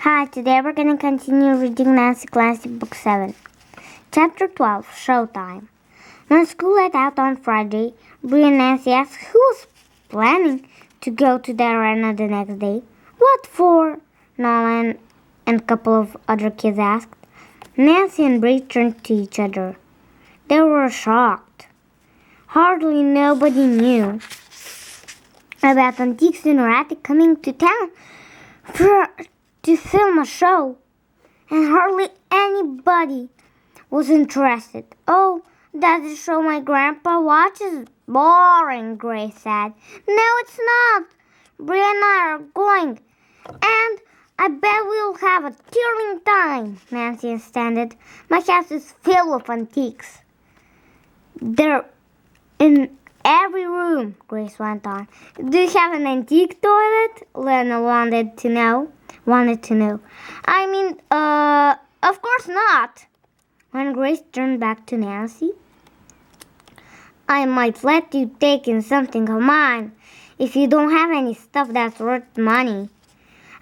Hi, today we're going to continue reading Nancy Clancy Book 7. Chapter 12, Showtime. When school let out on Friday, Bree and Nancy asked who was planning to go to the arena the next day. What for? Nolan and a couple of other kids asked. Nancy and Bree turned to each other. They were shocked. Hardly nobody knew about Antiques in her attic coming to town to film a show, and hardly anybody was interested. Oh, that's the show my grandpa watches. Boring, Grace said. No, it's not. Bri and I are going, and I bet we'll have a thrilling time, Nancy insisted. My house is filled with antiques. They're in every room, Grace went on. Do you have an antique toilet? Lena wanted to know. I mean, of course not. When Grace turned back to Nancy, I might let you take in something of mine if you don't have any stuff that's worth money.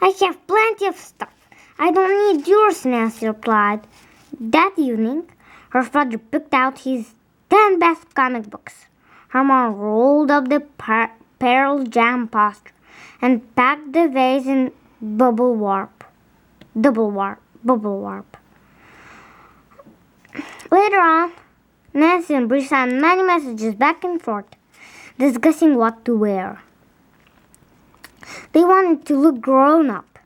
I have plenty of stuff. I don't need yours, Nancy replied. That evening, her father picked out his 10 best comic books. Her mom rolled up the Pearl Jam poster and packed the vase in double warp. Later on, Nancy and Bree sent many messages back and forth, discussing what to wear. They wanted to look grown up,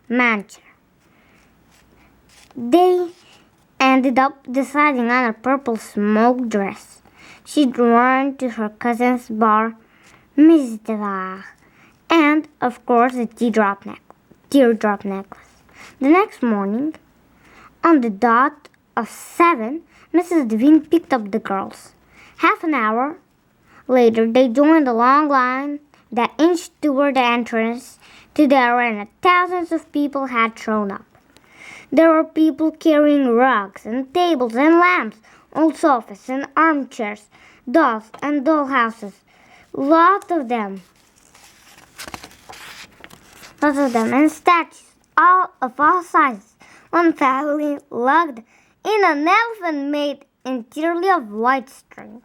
mature. They ended up deciding on a purple smoke dress she'd worn to her cousin's bar mitzvah, and, of course, a teardrop necklace. The next morning, on the dot of 7, Mrs. Devine picked up the girls. Half an hour later, they joined a long line that inched toward the entrance to the arena. Thousands of people had shown up. There were people carrying rugs and tables and lamps, old sofas and armchairs, dolls and dollhouses. Lots of them, and statues, all of all sizes. One family lugged in an elephant made entirely of white string.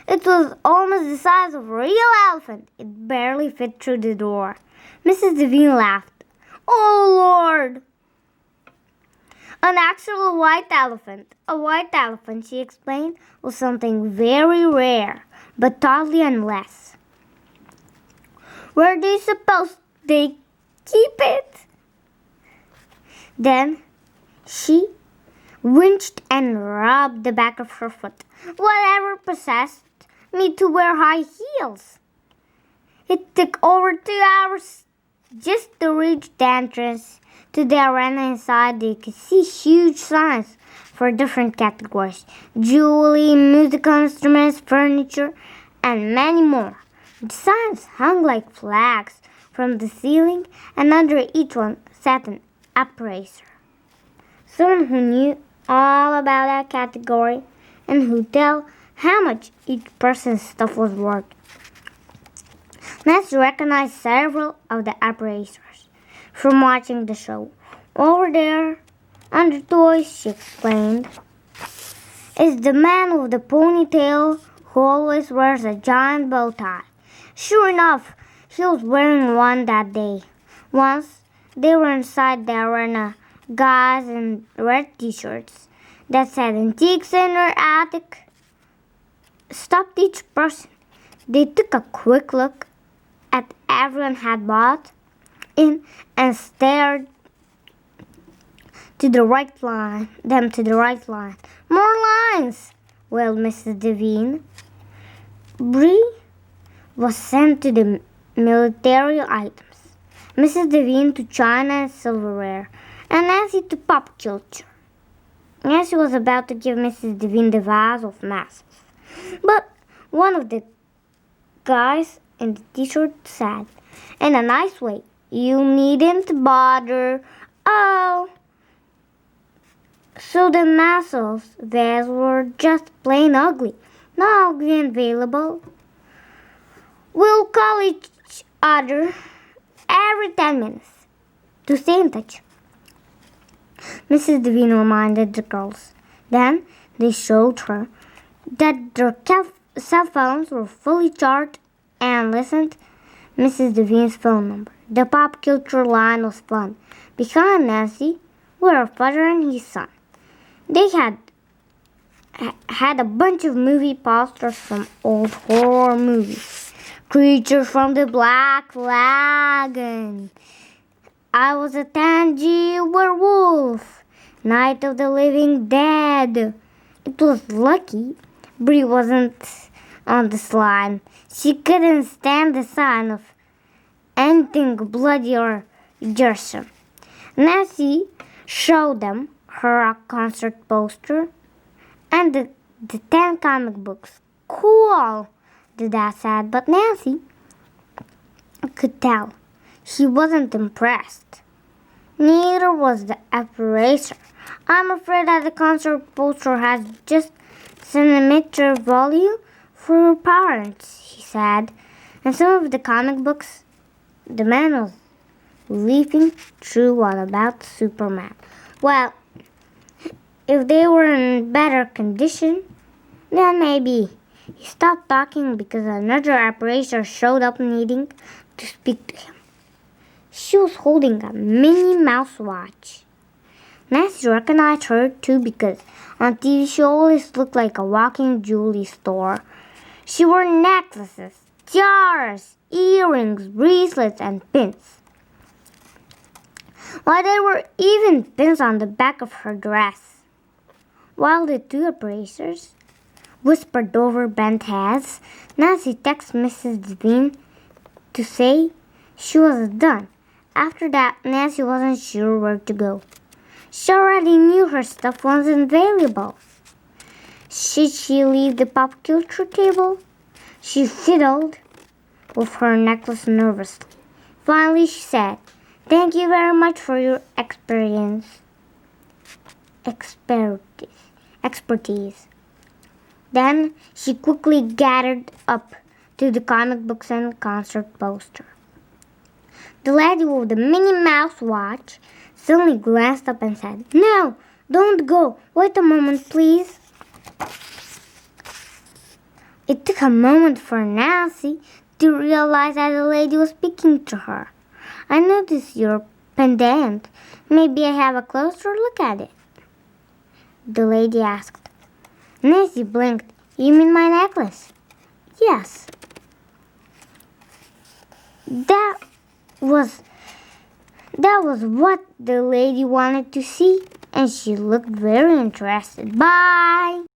It was almost the size of a real elephant. It barely fit through the door. Mrs. Devine laughed. Oh, Lord! An actual white elephant. A white elephant, she explained, was something very rare, but totally unless. Where do you suppose they keep it? Then she winched and rubbed the back of her foot. Whatever possessed me to wear high heels? It took over 2 hours just to reach the entrance to the arena. Inside, they could see huge signs for different categories: jewelry, musical instruments, furniture, and many more. The signs hung like flags from the ceiling, and under each one sat an appraiser, someone who knew all about that category and who tell how much each person's stuff was worth. Nancy recognized several of the appraisers from watching the show. Over there, under toys, she explained, is the man with the ponytail who always wears a giant bow tie. Sure enough, he was wearing one that day. Once, they were inside the arena, guys in red t-shirts that said Antiques in her attic stopped each person. They took a quick look at everyone had bought in and stared to the right line. More lines, wailed Mrs. Devine. Bree was sent to the military items, Mrs. Devine to china and silverware, and Nancy to pop culture. Nancy was about to give Mrs. Devine the vase of masks, but one of the guys in the t-shirt said, in a nice way, you needn't bother. Oh, so the masks vases were just plain ugly, not ugly and available. We'll call each other every 10 minutes to stay in touch. Mrs. Devine reminded the girls. Then they showed her that their cell phones were fully charged and listened Mrs. Devine's phone number. The pop culture line was fun. Behind Nancy were her father and his son. They had a bunch of movie posters from old horror movies. Creature from the Black Lagoon. I Was a Tangy Werewolf. Night of the Living Dead. It was lucky Brie wasn't on the slide. She couldn't stand the sign of anything bloody or gruesome. Nancy showed them her rock concert poster and the 10 comic books. Cool, the dad said, but Nancy could tell he wasn't impressed. Neither was the operator. I'm afraid that the concert poster has just centimeter volume for your parents, he said. And some of the comic books, the man was leafing through one about Superman. Well, if they were in better condition, then maybe. He stopped talking because another operator showed up needing to speak to him. She was holding a Minnie Mouse watch. Nancy recognized her too because on TV she always looked like a walking jewelry store. She wore necklaces, tiaras, earrings, bracelets, and pins. Why, there were even pins on the back of her dress. While the two operators whispered over bent heads, Nancy texted Mrs. Devine to say she was done. After that, Nancy wasn't sure where to go. She already knew her stuff wasn't valuable. Should she leave the pop culture table? She fiddled with her necklace nervously. Finally, she said, "Thank you very much for your expertise." Then she quickly gathered up to the comic books and concert poster. The lady with the Minnie Mouse watch suddenly glanced up and said, "No, don't go. Wait a moment, please." It took a moment for Nancy to realize that the lady was speaking to her. "I noticed your pendant. Maybe I have a closer look at it?" the lady asked. Nancy blinked. "You mean my necklace?" "Yes." That was what the lady wanted to see, and she looked very interested. "Bye!"